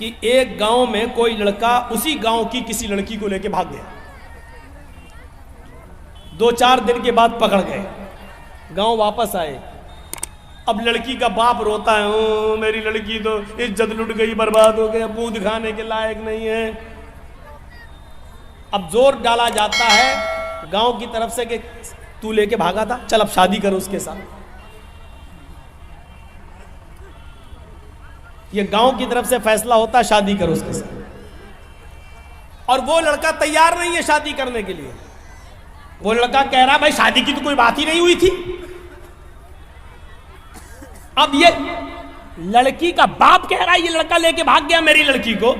कि एक गांव में कोई लड़का उसी गांव की किसी लड़की को लेके भाग गया। 2-4 दिन के बाद पकड़ गए, गांव वापस आए। अब लड़की का बाप रोता है, ओ मेरी लड़की तो इज्जत लुट गई, बर्बाद हो गई, मुंह दिखाने के लायक नहीं है। अब जोर डाला जाता है गांव की तरफ से कि तू लेके भागा था, चल अब शादी करो उसके साथ। ये गांव की तरफ से फैसला होता है शादी करो उसके साथ, और वो लड़का तैयार नहीं है शादी करने के लिए। वो लड़का कह रहा भाई शादी की तो कोई बात ही नहीं हुई थी। अब ये लड़की का बाप कह रहा है ये लड़का लेके भाग गया मेरी लड़की को।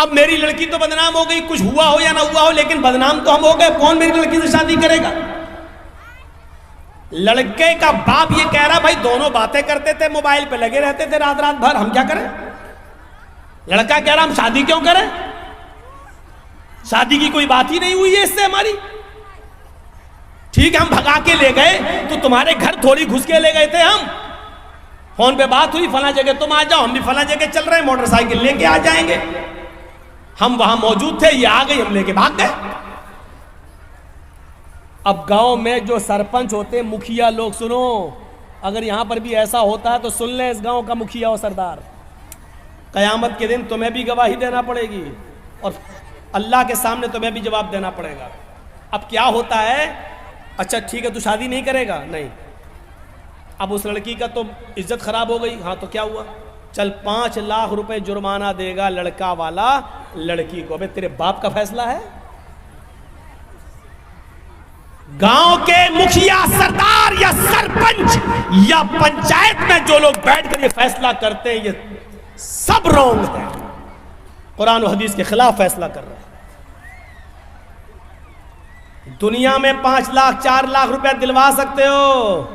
अब मेरी लड़की तो बदनाम हो गई, कुछ हुआ हो या ना हुआ हो, लेकिन बदनाम तो हम हो गए, कौन मेरी लड़की से शादी करेगा। लड़के का बाप ये कह रहा भाई दोनों बातें करते थे, मोबाइल पे लगे रहते थे रात रात भर, हम क्या करें। लड़का कह रहा हम शादी क्यों करें, शादी की कोई बात ही नहीं हुई है इससे हमारी। ठीक है हम भगा के ले गए तो तुम्हारे घर थोड़ी घुस के ले गए थे, हम फोन पे बात हुई फला जगह तुम आ जाओ, हम भी फला जगह चल रहे हैं, मोटरसाइकिल लेके आ जाएंगे। हम वहां मौजूद थे, ये आ गई, हम लेके भाग गए। अब गांव में जो सरपंच होते, मुखिया लोग, सुनो, अगर यहां पर भी ऐसा होता है तो सुन लें इस गांव का मुखिया और सरदार, कयामत के दिन तुम्हें भी गवाही देना पड़ेगी और अल्लाह के सामने तुम्हें भी जवाब देना पड़ेगा। अब क्या होता है, अच्छा ठीक है तू शादी नहीं करेगा, नहीं, अब उस लड़की का तो इज्जत खराब हो गई, हाँ तो क्या हुआ, चल 5 लाख रुपए जुर्माना देगा लड़का वाला लड़की को। अबे तेरे बाप का फैसला है। गांव के मुखिया, सरदार या सरपंच या पंचायत में जो लोग बैठकर ये फैसला करते हैं, ये सब रॉन्ग है, कुरान और हदीस के खिलाफ फैसला कर रहे हैं। दुनिया में 5 लाख 4 लाख रुपया दिलवा सकते हो,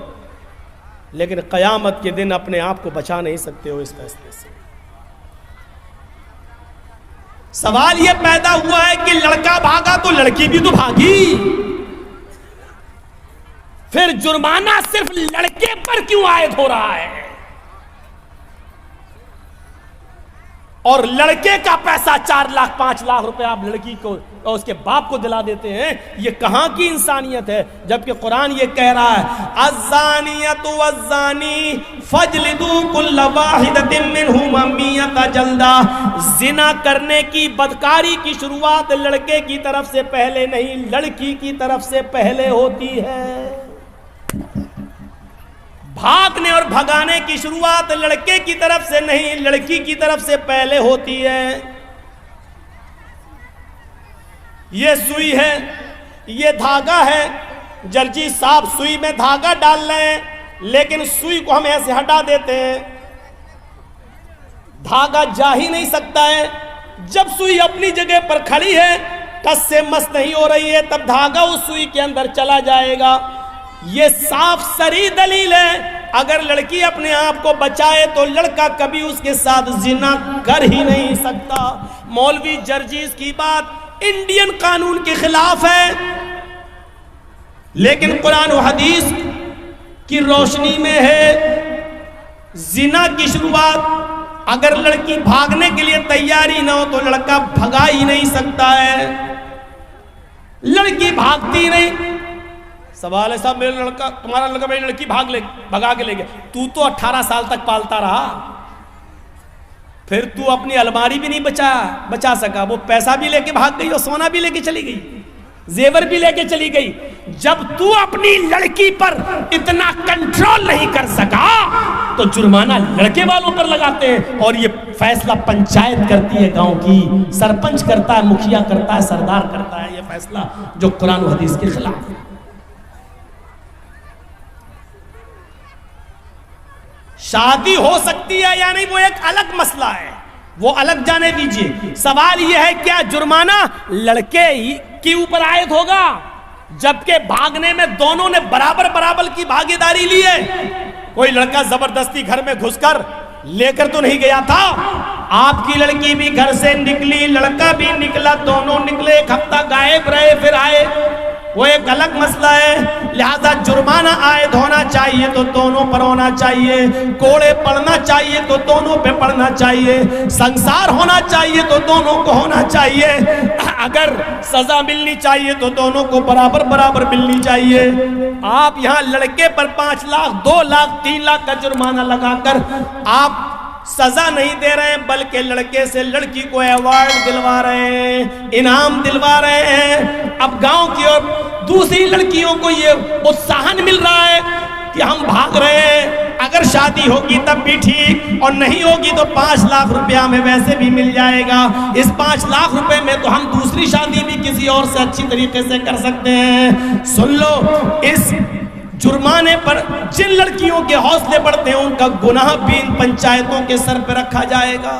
लेकिन कयामत के दिन अपने आप को बचा नहीं सकते हो इस फैसले से। सवाल यह पैदा हुआ है कि लड़का भागा तो लड़की भी तो भागी, फिर जुर्माना सिर्फ लड़के पर क्यों आयद हो रहा है, और लड़के का पैसा 4 लाख 5 लाख रुपए आप लड़की को और उसके बाप को दिला देते हैं। ये कहां की इंसानियत है, जबकि कुरान ये कह रहा है अज़्ज़ानियतु वज़्ज़ानी फजलिदू कुल्ल वाहिदतिन मिनहुमा मियता जल्दा। जिना करने की, बदकारी की शुरुआत लड़के की तरफ से पहले नहीं, लड़की की तरफ से पहले होती है। भागने और भगाने की शुरुआत लड़के की तरफ से नहीं, लड़की की तरफ से पहले होती है। ये सुई है, ये धागा है, जर्जी साहब सुई में धागा डाल रहे हैं, लेकिन सुई को हम ऐसे हटा देते हैं, धागा जा ही नहीं सकता है। जब सुई अपनी जगह पर खड़ी है, टस से मस नहीं हो रही है, तब धागा उस सुई के अंदर चला जाएगा। ये साफ सरी दलील है, अगर लड़की अपने आप को बचाए तो लड़का कभी उसके साथ जिना कर ही नहीं सकता। मौलवी जर्जीज की बात इंडियन कानून के खिलाफ है, लेकिन कुरान और हदीस की रोशनी में है। जिना की शुरुआत अगर लड़की भागने के लिए तैयारी ना हो तो लड़का भगा ही नहीं सकता है। लड़की भागती नहीं, सवाल है साहब मेरा लड़का, तुम्हारा लड़का मेरी लड़की भगा के ले गया, तू तो 18 साल तक पालता रहा, फिर तू अपनी अलमारी भी नहीं बचा सका, वो पैसा भी लेके भाग गई और सोना भी लेके चली गई, जेवर भी लेके चली गई। जब तू अपनी लड़की पर इतना कंट्रोल नहीं कर सका तो जुर्माना लड़के वालों पर लगाते हैं, और ये फैसला पंचायत करती है, गांव की सरपंच करता है, मुखिया करता है, सरदार करता है, ये फैसला जो कुरान और हदीस के खिलाफ है। शादी हो सकती है या नहीं वो एक अलग मसला है, वो अलग जाने दीजिए। सवाल यह है क्या जुर्माना लड़के ही के ऊपर आयद होगा, जबकि भागने में दोनों ने बराबर बराबर की भागीदारी ली है। कोई लड़का जबरदस्ती घर में घुसकर लेकर तो नहीं गया था, आपकी लड़की भी घर से निकली, लड़का भी निकला, दोनों निकले, 1 हफ्ता गायब रहे, फिर आए, वो एक अलग मसला है। लिहाजा जुर्माना आयद होना चाहिए। चाहिए तो दोनों पर होना चाहिए, कोड़े पड़ना चाहिए तो दोनों पे पड़ना चाहिए, संसार होना चाहिए तो दोनों को होना चाहिए, अगर सजा मिलनी चाहिए तो दोनों को बराबर बराबर मिलनी चाहिए। आप यहाँ लड़के पर 5 लाख, 2 लाख, 3 लाख का जुर्माना लगाकर आप सजा नहीं दे रहे हैं, बल्कि लड़के से लड़की को अवार्ड दिलवा रहे हैं, इनाम दिलवा रहे हैं। अब गांव की और दूसरी लड़कियों को ये उत्साहन मिल रहा है कि हम भाग रहे हैं, अगर शादी होगी तब भी ठीक, और नहीं होगी तो 5 लाख रुपया में वैसे भी मिल जाएगा। इस 5 लाख रुपए में तो हम दूसरी शादी भी किसी और से अच्छी तरीके से कर सकते हैं। सुन लो, इस जुर्माने पर जिन लड़कियों के हौसले बढ़ते हैं उनका गुनाह भी इन पंचायतों के सर पर रखा जाएगा।